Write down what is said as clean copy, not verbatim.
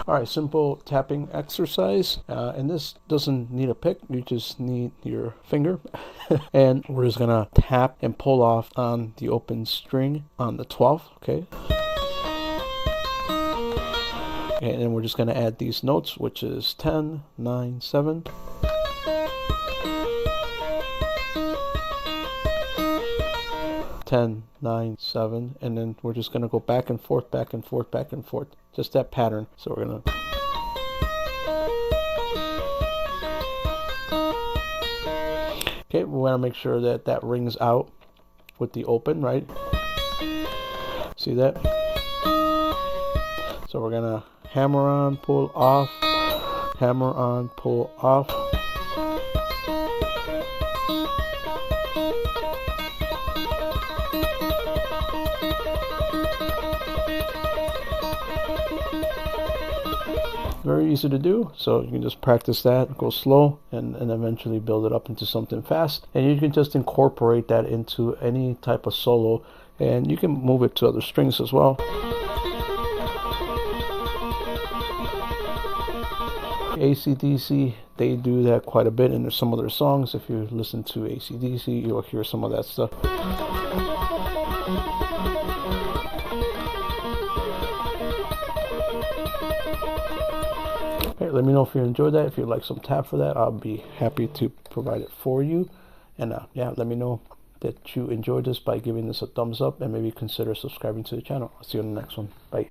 Alright, simple tapping exercise, and this doesn't need a pick, you just need your finger. And we're just gonna tap and pull off on the open string on the 12th, okay? And then we're just gonna add these notes, which is 10, 9, 7. 10, 9, 7, and then we're just going to go back and forth, back and forth, back and forth. Just that pattern. So we're going to... Okay, we want to make sure that that rings out with the open, right? See that? So we're going to hammer on, pull off, hammer on, pull off. Very easy to do, so you can just practice that, go slow, and eventually build it up into something fast. And you can just incorporate that into any type of solo, and you can move it to other strings as well. AC/DC, they do that quite a bit in some of their songs. If you listen to AC/DC, you'll hear some of that stuff. Hey, let me know if you enjoyed that. If you'd like some tab for that, I'll be happy to provide it for you. And yeah, let me know that you enjoyed this by giving this a thumbs up, and maybe consider subscribing to the channel. I'll see you on the next one. Bye.